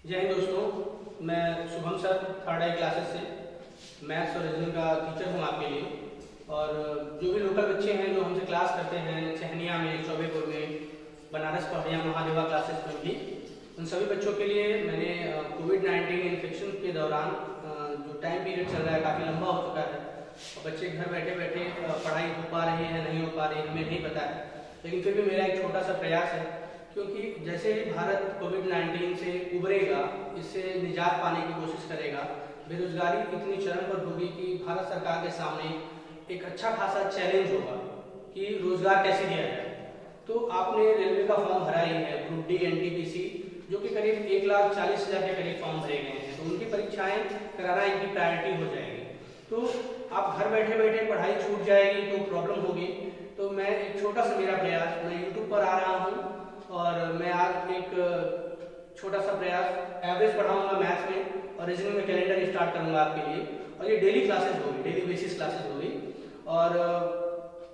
जय हिंद दोस्तों, मैं शुभम सर थर्ड आई क्लासेस से मैथ्स और रीजनिंग का टीचर हूँ आपके लिए। और जो भी लोकल बच्चे हैं जो हमसे क्लास करते हैं चहनिया में, चौबेपुर में, बनारस पहाड़िया महादेवा क्लासेस में भी, उन सभी बच्चों के लिए मैंने कोविड-19 इन्फेक्शन के दौरान जो टाइम पीरियड चल रहा है काफ़ी लंबा हो चुका है और बच्चे घर बैठे बैठे पढ़ाई हो पा रही है नहीं हो पा रही है हमें नहीं पता है, लेकिन फिर भी मेरा एक छोटा सा प्रयास है क्योंकि जैसे ही भारत कोविड-19 से उबरेगा, इससे निजात पाने की कोशिश करेगा, बेरोजगारी इतनी चरम पर होगी कि भारत सरकार के सामने एक अच्छा खासा चैलेंज होगा कि रोजगार कैसे दिया जाए। तो आपने रेलवे का फॉर्म भरा ही है, ग्रुप डी एनटीपीसी, जो कि करीब 1,40,000 के करीब फॉर्म भरे गए हैं, तो उनकी परीक्षाएं कराना इनकी प्रायोरिटी हो जाएगी। तो आप घर बैठे बैठे पढ़ाई छूट जाएगी तो प्रॉब्लम होगी। तो मैं एक छोटा सा मेरा प्रयास, मैं यूट्यूब पर आ रहा हूँ और मैं आज एक छोटा सा प्रयास एवरेज पढ़ाऊंगा मैथ्स में और रीजनिंग में कैलेंडर स्टार्ट करूंगा आपके लिए। और ये डेली क्लासेस होगी, डेली बेसिस क्लासेस होगी और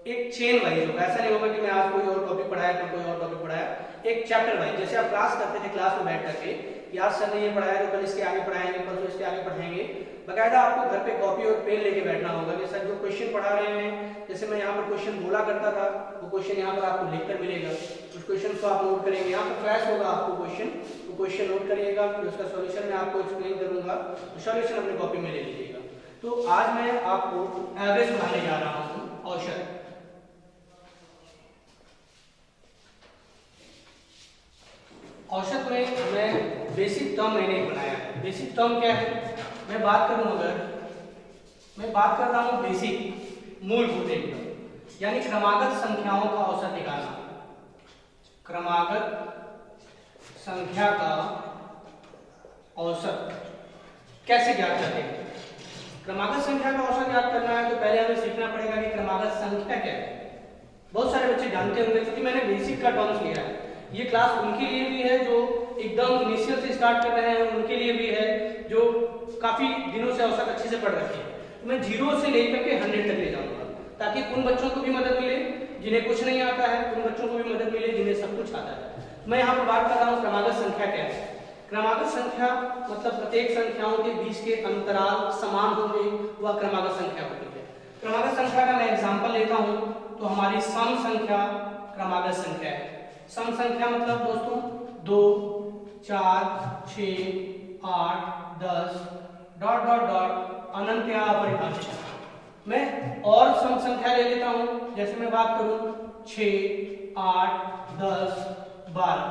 एक चेन वाइज होगा। ऐसा नहीं होगा कि मैं आज कोई और टॉपिक पढ़ाया तो कोई और टॉपिक पढ़ाया, एक चैप्टर वाइज। जैसे आप क्लास करते थे क्लास में बैठ करके कि आज सर ने ये पढ़ाया तो कल इसके आगे पढ़ाएंगे, परसों इसके आगे पढ़ाएंगे, बकायदा आपको घर पे कॉपी और पेन लेके बैठना होगा कि सर जो क्वेश्चन पढ़ा रहे हैं, जैसे मैं यहाँ पर क्वेश्चन बोला करता था, वो क्वेश्चन यहाँ पर आपको लिखकर मिलेगा, उस क्वेश्चन को आप नोट करेंगे। यहाँ पर फ्लैश होगा आपको क्वेश्चन, वो क्वेश्चन नोट करिएगा, फिर उसका सॉल्यूशन मैं आपको एक्सप्लेन करूंगा, तो सॉल्यूशन अपनी कॉपी में ले लीजिएगा। तो आज मैं आपको एवरेज पढ़ाने जा रहा हूँ, औसत। औसत में मैं बेसिक टर्म मैंने बनाया है। बेसिक टर्म क्या है, मैं बात करूं, अगर मैं बात कर रहा हूं बेसिक मूलभूत एकदम, यानी क्रमागत संख्याओं का औसत निकालना। क्रमागत संख्या का औसत कैसे ज्ञात करते हैं? क्रमागत संख्या का औसत ज्ञात करना है तो पहले हमें सीखना पड़ेगा कि क्रमागत संख्या क्या है। बहुत सारे बच्चे जानते होंगे क्योंकि मैंने बेसिक का टर्म्स लिया है। ये क्लास उनके लिए भी है जो एकदम इनिशियल से स्टार्ट कर रहे हैं, उनके लिए भी है जो काफी दिनों से औसत अच्छे से पढ़ रखे हैं। तो मैं 0 से लेकर के 100 तक ले जाऊंगा ताकि उन बच्चों को भी मदद मिले जिन्हें कुछ नहीं आता है, उन बच्चों को भी मदद मिले जिन्हें सब कुछ आता है। मैं यहाँ पर बात कर रहा हूँ क्रमागत संख्या क्या है। क्रमागत संख्या मतलब प्रत्येक संख्याओं के बीच के अंतराल समान होंगे, वह क्रमागत संख्या होती है। क्रमागत संख्या का मैं एग्जाम्पल लेता हूँ तो हमारी सम संख्या क्रमागत संख्या है। सम संख्या मतलब दोस्तों 2, 4, 6, 8, 10 डॉट डॉट डॉट अनंत या अपरिभाषित। मैं और सम संख्या ले लेता हूं, जैसे मैं बात करूं 6, 8, 10, 12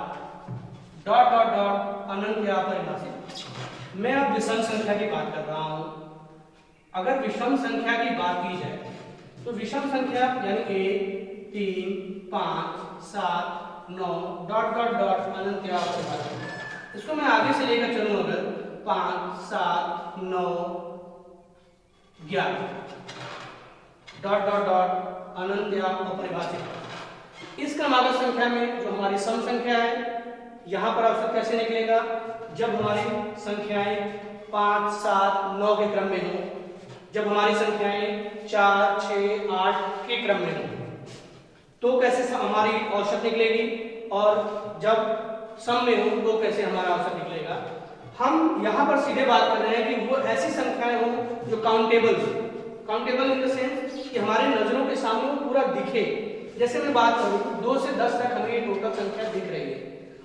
डॉट डॉट डॉट अनंत या अपरिभाषित। मैं अब विषम संख्या की बात कर रहा हूं। अगर विषम संख्या की बात की जाए तो विषम संख्या यानी 1, 3, 5, 7, 9 डॉट डॉट डॉट अनंत या अपरिभाषित। इसको मैं आगे से लेकर चलूं, अगर 5, 7, 9, 11 डॉट डॉट डॉट अनंत या अपरिभाषित। इस क्रमागत संख्या में जो हमारी सम संख्या है, यहां पर औसत कैसे निकलेगा? जब हमारी संख्याएं 5, 7, 9 के क्रम में हो, जब हमारी संख्याएं 4, 6, 8 के क्रम में हो तो कैसे हमारी औसत निकलेगी, और जब सम में हो तो कैसे हमारा औसत निकलेगा। हम यहाँ पर सीधे बात कर रहे हैं कि वो ऐसी संख्याएं हो जो काउंटेबल हो। काउंटेबल इन द सेंस कि हमारे नजरों के सामने वो पूरा दिखे। जैसे मैं बात करूँ 2 से 10 तक हमें ये टोटल संख्या दिख रही है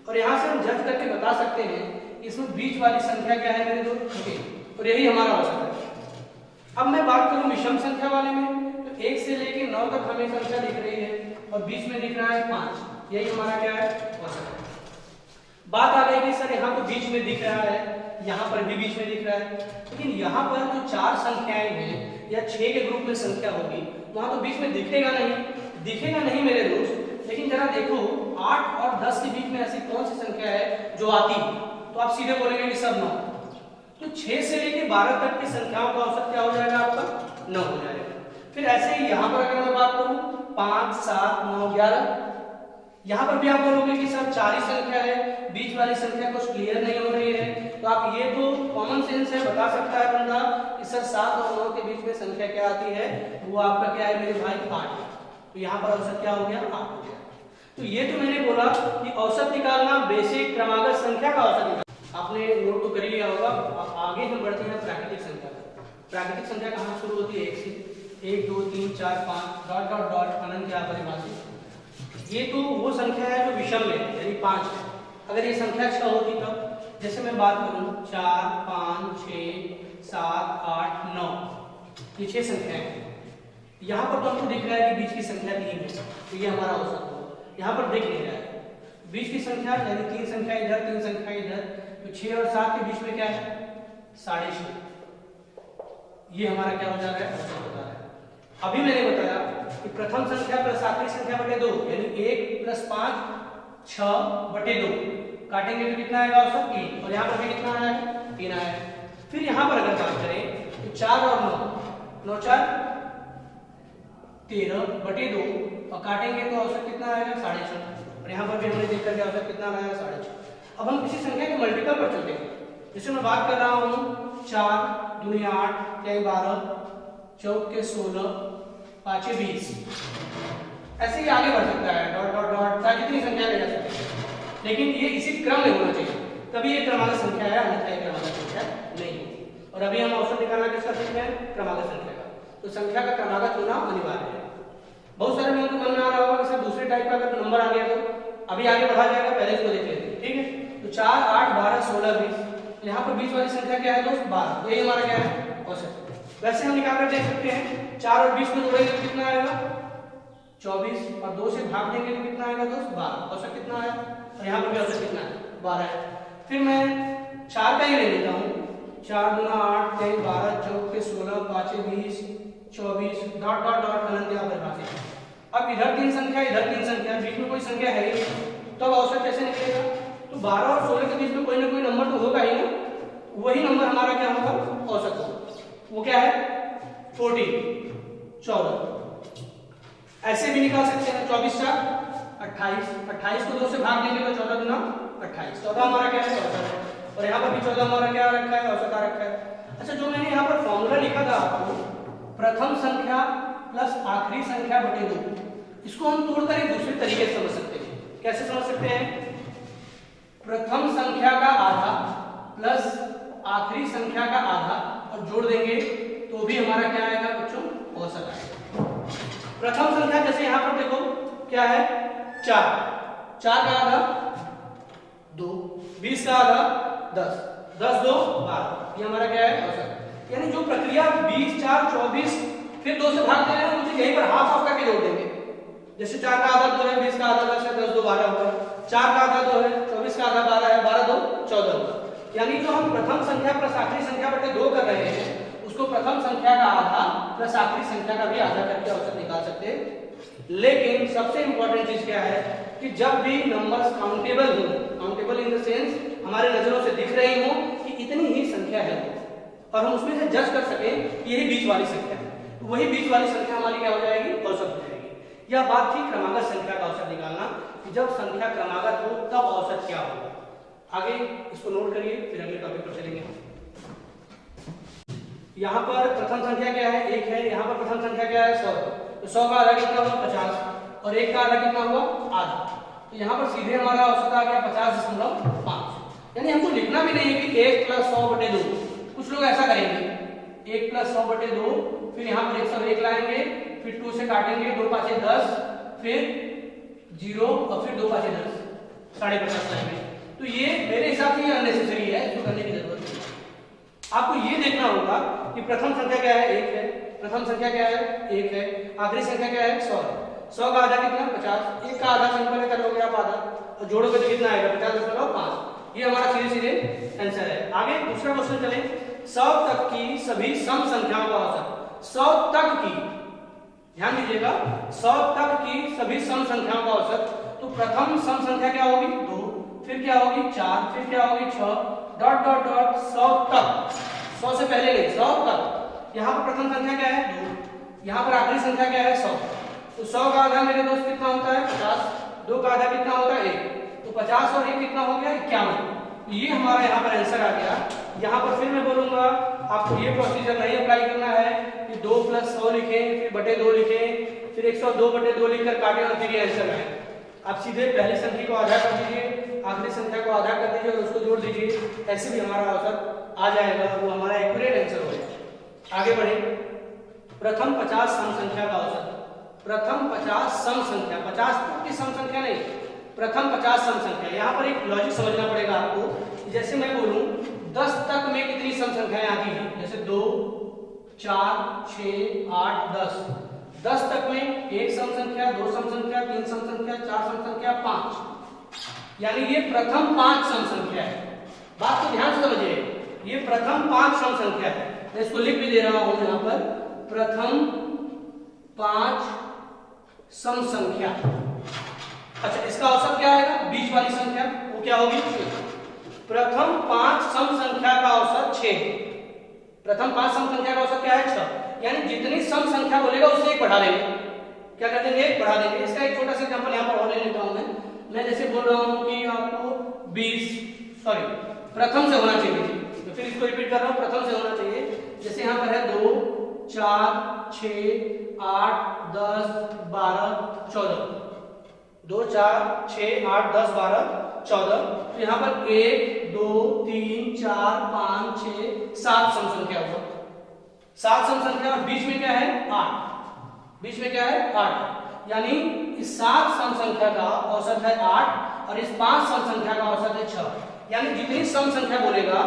और यहाँ से हम जज करके बता सकते हैं इसमें बीच वाली संख्या क्या है मेरे दोस्त, और यही हमारा औसत है। अब मैं बात करूँ विषम संख्या वाले में तो 1 से लेकर 9 तक हमें संख्या दिख रही है और बीच में दिख रहा है 5, यही हमारा क्या है, औसत है। बात आ गई कि सर यहाँ तो बीच में दिख रहा है, यहाँ पर भी बीच में दिख रहा है, लेकिन यहाँ पर जो 4 संख्याएं हैं या 6 के ग्रुप में संख्या होगी वहां तो बीच में दिखेगा नहीं मेरे दोस्त। लेकिन जरा देखो 8 और 10 के बीच में ऐसी कौन सी संख्या है जो आती है, तो आप सीधे बोलेंगे कि सब 9। तो 6 से लेकर 12 तक की संख्याओं का औसत क्या हो जाएगा आपका, 9 हो जाएगा। फिर ऐसे ही यहाँ पर अगर मैं बात करूं 5, 7, 9, 11, यहाँ पर भी आप बोलोगे कि सर 4 ही संख्या है, बीच वाली संख्या कुछ क्लियर नहीं हो रही है। तो आप ये तो कॉमन सेंस है, बता सकता है बंदा कि सर 7 और 9 के बीच में संख्या क्या आती है, वो आपका क्या है मेरे भाई 8। तो यहाँ पर औसत क्या हो गया, 8 हो गया। तो ये तो मैंने बोला कि औसत निकालना, बेसिक क्रमागत संख्या का औसत निकालना। आपने नोट प्राकृतिक संख्या कहाँ शुरू होती है? 1 से। 1 2 3 4 5 डॉट डॉट डॉट अनंत या परिभाषित। ये तो वो संख्या है जो विषम में यानी 5 है। अगर ये संख्या 6 होती तब, जैसे मैं बात करूं 4 5 6 7 8 9, ये 6 संख्याएं हैं। यहाँ पर तो हमको दिख रहा है कि बीच की संख्या 3 है, तो ये हमारा औसत होगा। यहाँ पर दिख नहीं रहा है बीच की संख्या, यानी 3 संख्या इधर 3 संख्या इधर, तो 6 और 7 के बीच में क्या है? 6.5। ये हमारा क्या हो जा रहा है? औसत हो जा रहा है। अभी मैंने बताया कि प्रथम संख्या प्लस आखिरी संख्या बटे 2 यानी 1 + 5 6/2 काटेंगे तो कितना आएगा औसत? 3। और यहाँ पर भी कितना आया है? 3 आया है। फिर यहाँ पर अगर बात करें तो 4 और 9 9 4 13/2 और काटेंगे तो औसत कितना आएगा? 6.5। और यहाँ पर भी हमने देख करके औसत कितना आया? 6.5। अब हम किसी संख्या के मल्टीपल पर चलते हैं। जैसे मैं बात कर रहा हूँ 4 दूनी 8 या 12 चौक के 16 पाँचे 20, ऐसे ही आगे बढ़ सकता है डॉट डॉट डॉट, चाहे जितनी संख्या ले जा सकते हैं, लेकिन ये इसी क्रम में होना चाहिए, तभी ये क्रमागत संख्या है, अन्यथा ये क्रमागत संख्या नहीं है। और अभी हम औसत निकालना किसका सीख रहे हैं? क्रमागत संख्या का। तो संख्या का क्रमागत होना अनिवार्य है। बहुत सारे लोगों को मन में आ रहा होगा कि सर दूसरे टाइप का अगर नंबर आ गया तो अभी आगे बढ़ा जाएगा, पहले इसको देख लेते हैं। ठीक है, तो 4 8 12 16 20, यहाँ पर बीच वाली संख्या क्या है दोस्त? 12। यही हमारा क्या है? औसत। वैसे हम निकाल कर देख सकते हैं 4 और 20 को जोड़ेंगे तो कितना आएगा? 24, और 2 से भाग देंगे तो कितना आएगा दोस्त? 12। औसत कितना आया? और यहाँ पर भी औसत कितना है? 12 है। फिर मैं 4 का ही ले लेता हूँ, 4 दूना 8 3 12 चौक के 16 पाँचे 20 24 डॉट डॉट डॉट अनंत या परिभाषित। अब इधर 3 संख्या इधर 3 संख्या, बीच में कोई संख्या है ही, तो अब औसत कैसे निकलेगा? तो 12 और 16 के बीच में कोई ना कोई नंबर तो होगा ही ना, वही नंबर हमारा क्या होगा? औसत होगा। वो क्या है? 14। ऐसे भी निकाल सकते हैं 24 4 28, 28 को 2 से भाग देंगे तो 14 दूना 28, 14 हमारा क्या है? औसत है। और यहाँ पर भी 14 हमारा क्या रखा है? औसत आ रखा है। अच्छा, जो मैंने यहाँ पर फॉर्मूला लिखा था आपको, प्रथम संख्या प्लस आखिरी संख्या बटे 2, इसको हम तोड़कर एक दूसरे तरीके से समझ सकते हैं। कैसे समझ सकते हैं? प्रथम संख्या का आधा प्लस आखिरी संख्या का आधा और जोड़ देंगे तो भी हमारा क्या आएगा बच्चों? औसत आएगा। प्रथम संख्या जैसे यहाँ पर देखो क्या है? 4 4 का आधा 2, 20 का आधा 10 10 2 12, ये हमारा क्या है? औसत। यानी जो प्रक्रिया 20 4 24 फिर 2 से भाग देना है, मुझे यहीं पर हाफ हाफ करके जोड़ देंगे। जैसे 4 का आधा 2 है, 20 का आधा 10 है, 10 2 12 होगा। 4 का आधा 2 है, 24 का आधा 12 है, 12 2 14 होगा। यानी जो हम प्रथम संख्या प्लस आखिरी संख्या बटे 2 कर रहे हैं, उसको प्रथम संख्या का आधा प्लस आखिरी संख्या का भी आधा करके औसत निकाल सकते हैं। लेकिन सबसे इंपॉर्टेंट चीज क्या है कि जब भी नंबर्स काउंटेबल हो, काउंटेबल इन द सेंस हमारे नजरों से दिख रही हो कि इतनी ही संख्या है और हम उसमें से जज कर सकें कि यही बीच वाली संख्या है, तो वही बीच वाली संख्या हमारी क्या हो जाएगी? औसत हो जाएगी। यह बात थी क्रमागत संख्या का औसत निकालना, कि जब संख्या क्रमागत हो तब औसत क्या होगा। आगे इसको नोट करिए, फिर अगले टॉपिक पर चलेंगे। यहाँ पर प्रथम संख्या क्या है? 1 है। यहाँ पर प्रथम संख्या क्या है? 100। तो 100 का आधा कितना हुआ? 50, और 1 का आधा कितना हुआ? आधा। तो यहाँ पर सीधे हमारा औसत आ गया 50.5। यानी हमको लिखना भी नहीं है कि 1 + 100/2। कुछ लोग ऐसा करेंगे 1 + 100/2, फिर यहाँ पर 101 लाएंगे, फिर 2 से काटेंगे, 2 5 10, फिर 0 और फिर 2 5 10, 50.5 लाएंगे। तो ये मेरे हिसाब से अननेसेसरी है, इसको करने की जरूरत नहीं। आपको ये देखना होगा कि प्रथम संख्या क्या है? 1 है। प्रथम संख्या क्या है? 1 है। आखिरी संख्या क्या है? 100 है। 100 का आधा कितना? 50। 1 का आधा सिंपल है, कर लोगे आप आधा और जोड़ोगे तो कितना आएगा? 50.5। ये हमारा सीधे सीधे आंसर है। आगे दूसरा क्वेश्चन चले। 100 तक की सभी सम संख्याओं का औसत। 100 तक की, ध्यान दीजिएगा, 100 तक की सभी सम संख्याओं का औसत। तो प्रथम सम संख्या क्या होगी? 2, फिर क्या होगी? 4, फिर क्या होगी? 6 डॉट डॉट डॉट 100 तक। 100 से पहले नहीं, 100 तक। यहाँ पर प्रथम संख्या क्या है? 2। यहाँ पर आखिरी संख्या क्या है? 100। तो 100 का आधा मेरे दोस्त कितना होता है? 50। 2 का आधा कितना होता है? 1। तो 50 और 1 कितना हो गया? 51। तो ये हमारा यहाँ पर आंसर आ गया। यहाँ पर फिर मैं बोलूंगा आपको ये प्रोसीजर नहीं अप्लाई करना है कि 2 + 100 लिखें, फिर बटे 2 लिखें, फिर 102/2 लिखकर काटें और फिर ये आंसर आए। आप सीधे पहली संख्या को आधा कर दीजिए, आखिरी संख्या को आधा कर दीजिए और उसको जोड़ दीजिए, ऐसे भी हमारा औसत आ जाएगा, वो हमारा एक्यूरेट आंसर हो जाएगा। आगे बढ़े। प्रथम 50 सम संख्या का औसत, प्रथम 50 सम संख्या, 50 की सम संख्या नहीं, प्रथम 50 सम संख्या। यहाँ पर एक लॉजिक समझना पड़ेगा आपको। जैसे मैं बोलूं 10 तक में कितनी सम संख्याएं आती हैं, जैसे 2, 4, 6, 8, 10। 10 तक में एक सम संख्या, 2 सम संख्या, 3 सम संख्या, 4 सम संख्या, 5, यानी ये प्रथम 5 सम संख्या है। बात को ध्यान से समझिए, ये प्रथम 5 सम संख्या है। मैं इसको लिख भी दे रहा हूं यहाँ पर, प्रथम 5 सम संख्या। अच्छा, इसका औसत क्या आएगा, बीच वाली संख्या वो क्या होगी, प्रथम 5 सम संख्या का औसत 6। प्रथम 5 सम संख्या का औसत क्या है, 6। यानी जितनी सम संख्या बोलेगा उससे एक बढ़ा देंगे। क्या कर देंगे, एक बढ़ा देंगे। इसका एक छोटा सा एग्जांपल यहाँ पर और ले लेता हूं मैं जैसे बोल रहा हूं कि आपको 20, सॉरी प्रथम से होना चाहिए, तो फिर इसको रिपीट कर रहा हूं, प्रथम से होना चाहिए। जैसे यहाँ पर है 2, 4, 6, 8, 10, 12, 14, 2, 4, 6, 8, 10, 12, 14। तो यहाँ पर 1, 2, 3, 4, 5, 6, 7 सम संख्या होगा, 7 सम संख्या। और बीच में क्या है, 8, बीच में क्या है, 8। यानी इस 7 सम संख्या का औसत है 8 और इस 5 सम संख्या का औसत है 6। यानी जितनी सम संख्या बोलेगा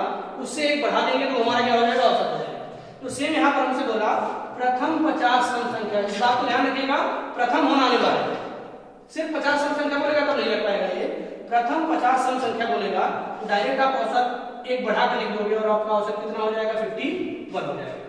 उससे एक बढ़ा देंगे तो हमारा क्या हो जाएगा, औसत हो जाएगा। तो सेम यहाँ पर हमसे बोला प्रथम 50 सम संख्या। इस बात को ध्यान रखिएगा, प्रथम होना अनिवार्य है। सिर्फ 50 सम संख्या बोलेगा तो नहीं लग पाएगा। ये प्रथम 50 सम संख्या बोलेगा तो डायरेक्ट आप औसत एक बढ़ा कर लिख दोगे और आपका औसत कितना हो जाएगा, 51 हो जाएगा।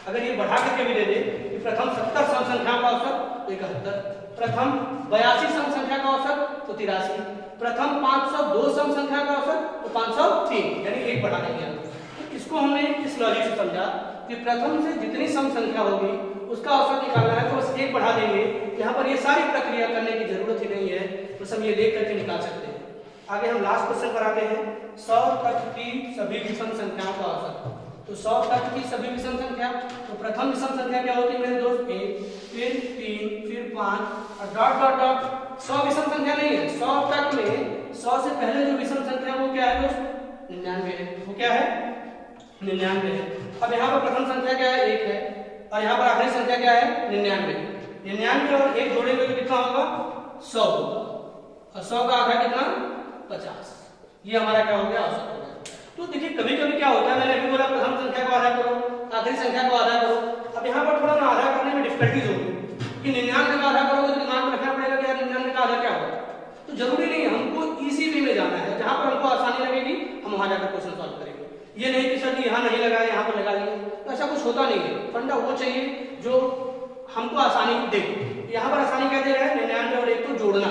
अगर ये बढ़ा करके भी दे दे कि प्रथम 70 सम संख्या का औसत तो 71, प्रथम 82 सम संख्या का औसत तो 83, प्रथम 502 सम संख्या का औसत तो 503, यानी एक बढ़ा देंगे हम। तो इसको हमने इस लॉजिक से समझा कि प्रथम से जितनी सम संख्या होगी उसका औसत निकालना है तो बस एक बढ़ा देंगे। यहाँ पर ये सारी प्रक्रिया करने की जरूरत ही नहीं है, बस हम ये देख करके निकाल सकते हैं। आगे हम लास्ट क्वेश्चन पर आते हैं, 100 तक की सभी विषम संख्याओं का औसत। तो 100 तक की सभी विषम संख्या, तो प्रथम विषम संख्या क्या होती है मेरे दोस्त, 1, फिर 3, फिर 5 और डॉट डॉट डॉट। 100 विषम संख्या नहीं है, 100 तक में 100 से पहले जो विषम संख्या वो क्या है दोस्त, 99 है। वो क्या है, 99 है। अब यहाँ पर प्रथम संख्या क्या है, 1 है और यहाँ पर आखिरी संख्या क्या है, 99। 99 और 1 जोड़ेंगे तो कितना होगा, 100 होगा और 100 का आधा कितना, 50। ये हमारा क्या हो गया, औसत हो गया। तो देखिए कभी कभी क्या होता है, मैंने अभी बोला प्रथम संख्या को आधा करो, आखिरी संख्या को आधा करो। अब यहाँ पर थोड़ा ना आधा करने में डिफिकल्टीज होगी कि 99 का आधा करोगे तो दिमाग में रखना पड़ेगा कि यार 99 का आधा क्या होगा। तो जरूरी नहीं है, हमको इजी वे में जाना है, जहां पर हमको आसानी लगेगी हम वहां जाकर क्वेश्चन सॉल्व करेंगे। ये नहीं कि सर जी यहाँ नहीं लगाए यहाँ पर लगा लिए, तो ऐसा कुछ होता नहीं है। फंडा वो चाहिए जो हमको आसानी दे। यहाँ पर आसानी क्या दे रहा है, 99 और 1 को जोड़ना,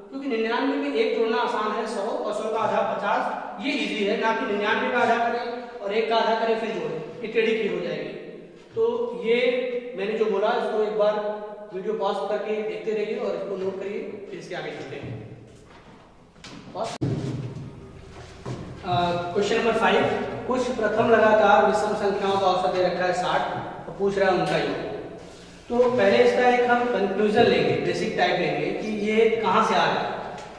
क्योंकि 99 में 1 जोड़ना आसान है, 100 और 100 का आधा 50, ये इजी है। ना कि 99 का आधा करें और 1 का आधा करें फिर जोड़ें, ये टेढ़ी खीर हो जाएगी। तो ये मैंने जो बोला इसको एक बार वीडियो पॉज करके देखते रहिए और इसको नोट करिए, फिर इसके आगे चलते हैं। क्वेश्चन नंबर 5, कुछ प्रथम लगातार विषम संख्याओं का औसत दे रखा है 60 और पूछ रहा है उनका योग। तो पहले इसका एक हम कंक्लूजन लेंगे, बेसिक टाइप लेंगे कि ये कहाँ से आ रहा है।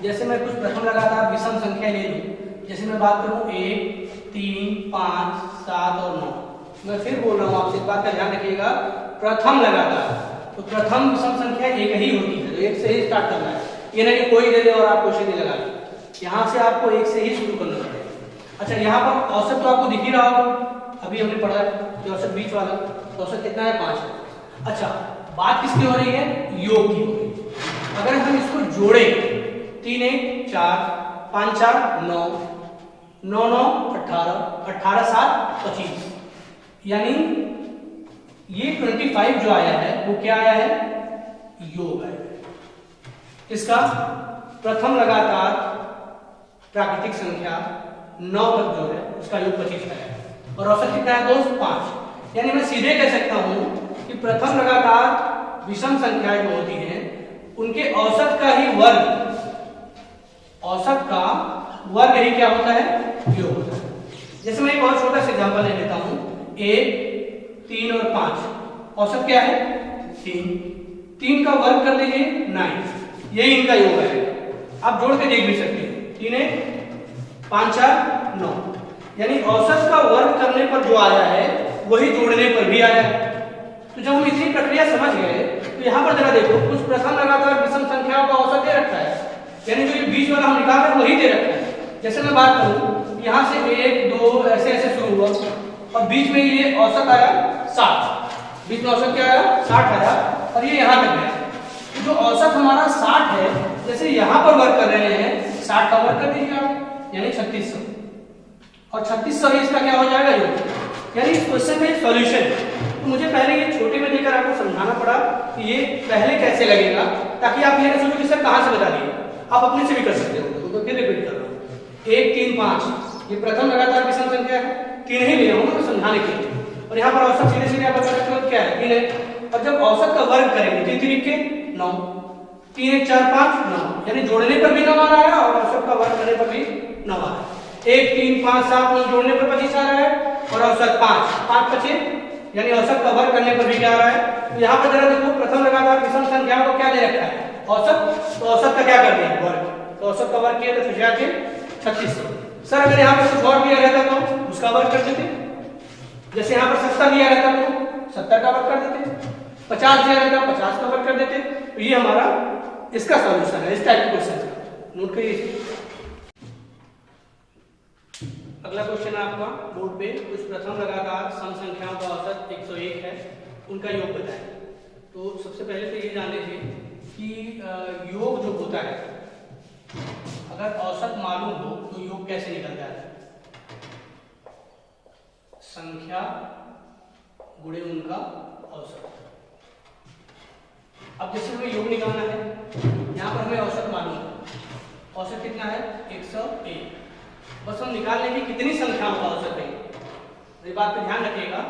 जैसे मैं कुछ प्रथम लगातार विषम संख्या ले लूँ, जैसे मैं बात करूँ 1, 3, 5, 7 और 9। मैं फिर बोल रहा हूँ, आपसे इस बात का ध्यान रखिएगा, प्रथम लगातार, तो प्रथम विषम संख्या एक ही होती है, तो 1 से ही स्टार्ट करना है। ये नहीं कि कोई दे दे और आप क्वेश्चन नहीं लगा लें, यहाँ से आपको 1 से ही शुरू करना पड़ेगा। अच्छा, यहाँ पर औसत तो आपको दिख ही रहा होगा, अभी हमने पढ़ा है कि औसत बीच वाला, तो औसत कितना है, 5 है। अच्छा, बात किसकी हो रही है, योग की हो रही है। अगर हम इसको जोड़े 3 1 4 5 4 9 9 9 18 18 7 25, यानी ये 25 जो आया है वो क्या आया है, योग आया है। इसका प्रथम लगातार प्राकृतिक संख्या 9 तक जो है उसका योग 25 का है और औसत कितना है दोस्त, 5। यानी मैं सीधे कह सकता हूं कि प्रथम लगातार विषम संख्याएं जो होती हैं उनके औसत का ही वर्ग, औसत का वर्ग ही क्या होता है, योग होता है। जैसे मैं एक और छोटा सा एग्जांपल ले लेता हूं, 1 3 और 5, औसत क्या है, 3। 3 का वर्ग कर लीजिए 9, यही इनका योग है। आप जोड़ के देख भी सकते हैं, 3 1 5 4 9, यानी औसत का वर्ग करने पर जो आया है वही जोड़ने पर भी आया है। तो जब हम इतनी प्रक्रिया समझ गए तो यहाँ पर जरा देखो, कुछ प्रथम लगातार विषम संख्याओं का औसत दे रखा है, यानी जो ये बीच वाला हम निकाल रहे हैं वही दे रखा है। जैसे मैं बात करूँ, यहाँ से 1 2 ऐसे ऐसे शुरू हुआ और बीच में ये औसत आया 60, बीच में औसत क्या आया 60 आया और ये यहाँ तक गया। तो जो औसत हमारा 60 है, जैसे यहाँ पर वर्क कर रहे हैं 60 का वर्क कर दीजिए आप, यानी 3600 और 3600 ही इसका क्या हो जाएगा योग। यानी इस क्वेश्चन का सॉल्यूशन, तो मुझे पहले ये छोटे में देकर आपको समझाना पड़ा कि ये पहले कैसे लगेगा, ताकि आप ये ना सोचो कि सर कहाँ से बता दिए, आप अपने से भी कर सकते हो। तो फिर रिपीट कर रहा हूँ, 1 3 5 ये प्रथम लगातार विषम संख्या है, 3 ही लिया हूँ मैं समझाने के लिए, और यहाँ पर औसत सीधे सीधे आप बता सकते हो क्या है 3 है। और जब औसत का वर्ग करेंगे 3 3 के 9, 3 1 4 5 9, यानी जोड़ने पर भी 9 आ रहा है और औसत का वर्ग करने पर भी 9 आ रहा है। 1 3 5 7 9 जोड़ने पर 25 आ रहा है और औसत 5 बचे, यानी औसत का वर्ग करने पर भी क्या आ रहा है। तो यहाँ पर जरा देखो, प्रथम लगातार विषम संख्याओं को क्या दे रखा है औसत, तो औसत का क्या कर दिया वर्ग, तो औसत का वर्ग किया तो 3600। सर अगर यहाँ पर कुछ और दिया रहता तो उसका वर्ग कर देते, जैसे यहाँ पर 70 दिया रहता तो 70 का वर्ग कर देते, 50 दिया रहता 50 का वर्ग कर देते। तो ये हमारा इसका सॉल्यूशन है इस टाइप के क्वेश्चन का, नोट करिए। अगला क्वेश्चन है आपका बोर्ड पे, कुछ प्रथम लगातार सम संख्याओं का औसत 101 है, उनका योग बताएं। तो सबसे पहले तो ये जान लीजिए कि योग जो होता है, अगर औसत मालूम हो तो योग कैसे निकलता है, संख्या गुणे उनका औसत। अब जैसे हमें योग निकालना है, यहाँ पर हमें औसत मालूम है, औसत कितना है 101, बस हम निकाल लेंगे कितनी संख्याओं का औसत है। ये बात पे ध्यान रखिएगा,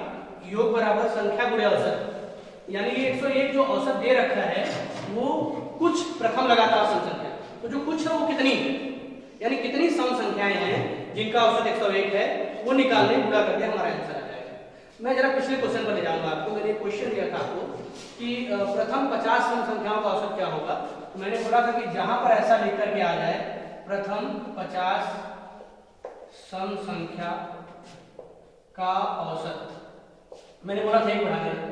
योग बराबर संख्या गुणे औसत, यानी ये 101 जो औसत दे रखा है वो कुछ प्रथम लगातार सम संख्या, तो जो कुछ है वो कितनी है, यानी कितनी सम संख्याएं हैं जिनका औसत 101 है, वो निकालने गुणा करके हमारा आंसर आ जाएगा। मैं जरा पिछले क्वेश्चन पर ले जाऊंगा आपको, मैंने क्वेश्चन दिया था आपको कि प्रथम 50 सम संख्याओं का औसत क्या होगा। तो मैंने बोला था कि जहां पर ऐसा लिख करके आ जाए, प्रथम 50 सम संख्या का औसत, मैंने बोला था 1 बढ़ा देना,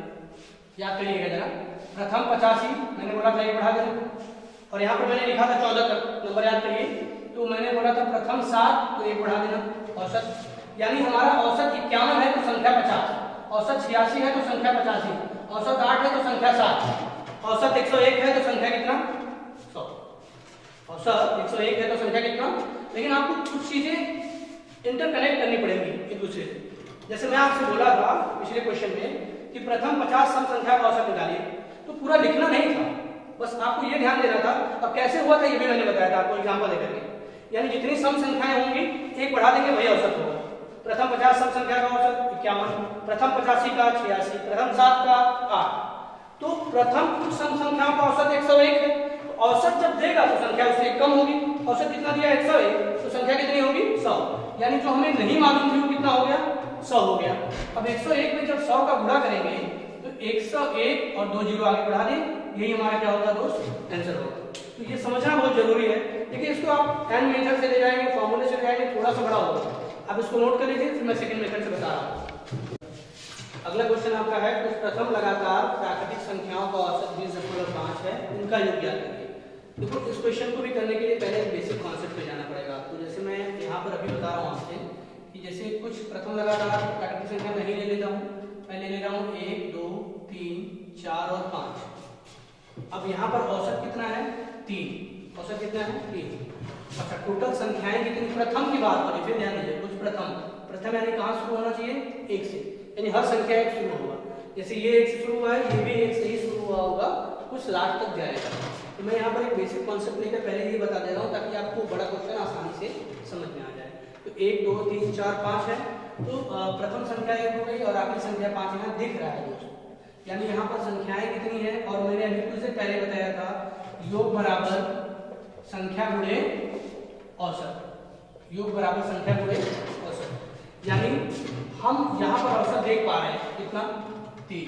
याद करिएगा जरा, प्रथम 85 मैंने बोला था 1 बढ़ा देना, और यहाँ पर मैंने लिखा था 14 तक, नंबर याद करिए। तो मैंने बोला था प्रथम 7 तो 1 बढ़ा देना औसत, यानी हमारा औसत 51 है तो संख्या 50, औसत 86 है तो संख्या 85, औसत 8 है तो संख्या 7, औसत 101 है तो संख्या कितना 100, औसत 101 है तो संख्या कितना। लेकिन आपको कुछ चीजें इंटरकनेक्ट करनी पड़ेगी एक दूसरे से। जैसे मैं आपसे बोला था पिछले क्वेश्चन में कि प्रथम 50 सम संख्या का औसत निकालिए, तो पूरा लिखना नहीं था, बस आपको ये ध्यान देना था। अब कैसे हुआ था ये भी मैंने बताया था आपको एग्जांपल देकर के, यानी जितनी सम संख्याएं होंगी 1 बढ़ा देंगे वही औसत होगा। प्रथम 50 सम संख्या का औसत 51, प्रथम 85 का 86, प्रथम 7 का 8, तो प्रथम कुछ सम संख्याओं का औसत 101 है, तो औसत जब देगा तो संख्या उससे कम होगी। औसत कितना दिया 101, तो संख्या कितनी होगी 100, यानी जो हमें नहीं मालूम थी वो कितना हो गया 100 हो गया। अब 101 में जब 100 का गुणा करेंगे तो 101 और 2 जीरो आगे बढ़ा दें, यही हमारा क्या होगा दोस्त आंसर होगा। तो ये समझना बहुत जरूरी है, देखिए इसको आप एन मेथड से ले जाएंगे, फॉर्मूले से ले जाएंगे, थोड़ा सा बड़ा होगा, अब इसको नोट कर लीजिए, फिर मैं सेकंड मेथड से बता रहा हूँ। अगला क्वेश्चन आपका है, कुछ प्रथम लगातार प्राकृतिक संख्याओं का औसत 20.5 है, उनका योग ज्ञात करिए। देखो इस क्वेश्चन को भी करने के लिए पहले बेसिक कॉन्सेप्ट पे जाना पड़ेगा। तो जैसे मैं यहाँ पर अभी बता रहा हूँ आपसे कि जैसे कुछ प्रथम लगातार प्राकृतिक संख्या मैं ही ले लेता हूँ, मैं ले ले रहा हूँ 1 2 3 4 और 5। अब यहाँ पर औसत कितना है 3, औसत कितना है 3। अच्छा टोटल संख्याएं कितनी, प्रथम की बात करें, फिर ध्यान दीजिए कुछ प्रथम यानी कहाँ शुरू होना चाहिए 1 से, यानी हर संख्या 1 शुरू होगा। जैसे ये 1 से शुरू हुआ है, ये भी 1 से ही शुरू हुआ होगा, कुछ लास्ट तक जाएगा। तो मैं यहाँ पर एक बेसिक कॉन्सेप्ट लेकर पहले ही बता दे रहा हूँ ताकि आपको बड़ा क्वेश्चन आसानी से समझ में आ जाए। तो 1 2 3 4 5 है, तो प्रथम संख्या 1 हो गई और आखिरी संख्या 5 यहाँ दिख रहा है दोस्तों, यानी यहाँ पर संख्याएं कितनी है। और मैंने अभी कुछ देर पहले बताया था योग बराबर संख्या गुणे औसत, योग बराबर संख्या गुणे औसत, यानी हम यहाँ पर औसत देख पा रहे हैं कितना 3,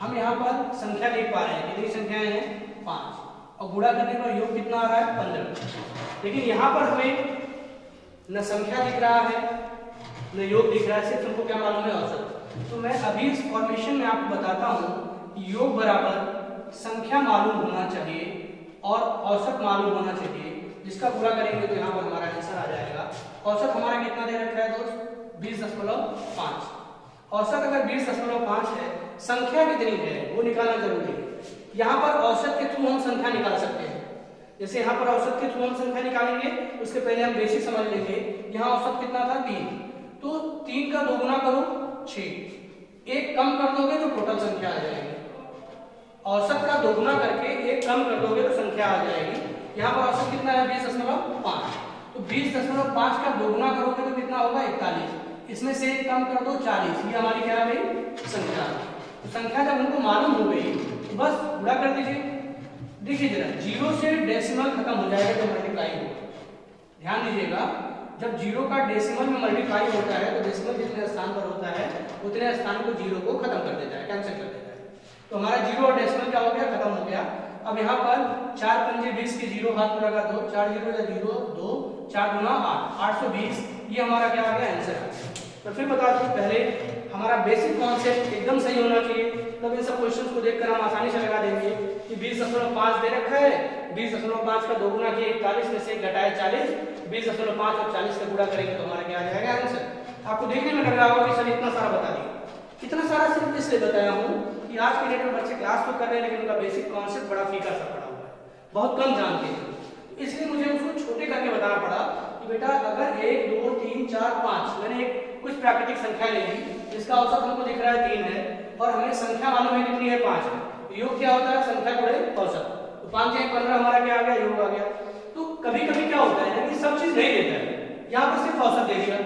हम यहाँ पर संख्या देख पा रहे हैं कितनी संख्याएं हैं 5, और गुणा करने पर योग कितना आ रहा है 15। लेकिन यहाँ पर हमें न संख्या दिख रहा है न योग दिख रहा है, सिर्फ हमको क्या मालूम है, औसत। तो मैं अभी इस फॉर्मेशन में आपको बताता हूँ कि योग बराबर संख्या मालूम होना चाहिए और औसत मालूम होना चाहिए, जिसका पूरा करेंगे तो यहाँ पर हमारा आंसर आ जाएगा। औसत हमारा कितना दे रखा है दोस्त, 20.5। औसत अगर 20.5 है, संख्या कितनी है वो निकालना जरूरी है। यहाँ पर औसत के थ्रू हम संख्या निकाल सकते हैं। जैसे यहाँ पर औसत के थ्रू हम संख्या निकालेंगे, उसके पहले हम बेसिक समझ लेंगे। यहाँ औसत कितना था, 3, तो 3 का 2 गुना करो 6, 1 कम कर दोगे तो टोटल संख्या आ जाएगी। औसत का 2 गुना करके 1 कम कर दोगे तो संख्या आ जाएगी। यहाँ पर औसत कितना है, 20.5, तो 20.5 का 2 गुना करोगे तो कितना होगा, 41, इसमें से 1 कम कर दो 40, ये हमारी क्या है भाई, संख्या। तो संख्या जब हमको मालूम हो गई तो बस गुणा कर दीजिए। देखिए जरा, 0 से डेसिमल खत्म हो जाएगा तो मल्टीप्लाई होगा। ध्यान दीजिएगा, जब 0 का डेसिमल में मल्टीप्लाई होता है तो डेसिमल जितने स्थान पर होता है उतने स्थान को 0 को खत्म कर देता है, कैंसिल कर देता है। तो हमारा 0 और डेसिमल क्या हो गया, खत्म हो गया। अब यहाँ पर 4 पंजे 20 के 0 हाथ में लगा दो, 4 0 या 0 2, 4 गुना 8, 820, ये हमारा क्या आ गया, आंसर आ गया। तो फिर बता दूं, पहले हमारा बेसिक कॉन्सेप्ट एकदम सही होना चाहिए, तब इन सब क्वेश्चंस को देखकर हम आसानी से लगा देंगे कि 20.5 दे रखा है, 20.5 का 2 गुना किया 41, में से घटाए 40, 20.5 और 40 का गुणा करेंगे तो हमारा क्या आ जाएगा, आंसर। आपको देखने में लग रहा होगा कि सर इतना सारा बता दिया। इतना सारा सिर्फ इसलिए बताया हूँ कि आज के डेट में बच्चे क्लास तो कर रहे हैं लेकिन उनका बेसिक कॉन्सेप्ट बड़ा फीका सा पड़ा हुआ है, बहुत कम जानते हैं। इसलिए मुझे उसको छोटे करके बताना पड़ा कि बेटा अगर 1 2 3 4 5, मैंने एक कुछ प्राकृतिक संख्या ले ली जिसका औसत हमको दिख रहा है 3 है और हमें संख्या मालूम है कितनी है, 5 है। तो योग क्या होता है, संख्या गुणे औसत। तो 5 या 15 हमारा क्या आ गया, योग आ गया। तो कभी कभी क्या होता है कि सब चीज नहीं देता है, यहाँ पर सिर्फ औसत दे दिया,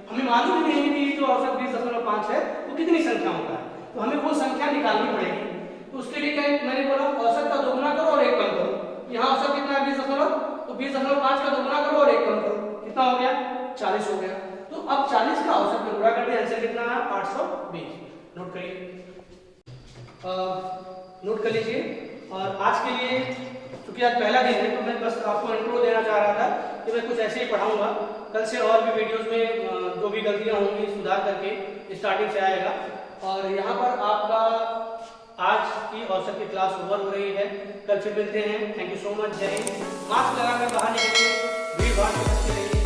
हमें मालूम ही नहीं कि जो औसत 20.5 है वो कितनी संख्या होता है, तो हमें वो संख्या निकालनी पड़ेगी। तो उसके लिए क्या मैंने बोला, औसत का 2 गुना करो और 1 कम करो। यहाँ औसत कितना है, 20.5, तो 20.5 का 2 गुना करो और 1 कम करो, कितना हो गया, 40 हो गया। तो अब 40 का औसत में गुणा कर दिया, आंसर कितना है, 820। नोट करिए, नोट कर लीजिए। और आज के लिए क्योंकि आज पहला दिन है तो मैं बस आपको इंट्रो देना चाह रहा था कि मैं कुछ ऐसे ही पढ़ाऊंगा। कल से और भी वीडियोस में जो भी गलतियां होंगी सुधार करके स्टार्टिंग से आएगा। और यहाँ पर आपका आज की औसत की क्लास ओवर हो रही है, कल फिर मिलते हैं। थैंक यू सो मच, जय हिंद। मास्क लगाकर बाहर निकलिए, भीड़ भाड़ से बचते रहिए।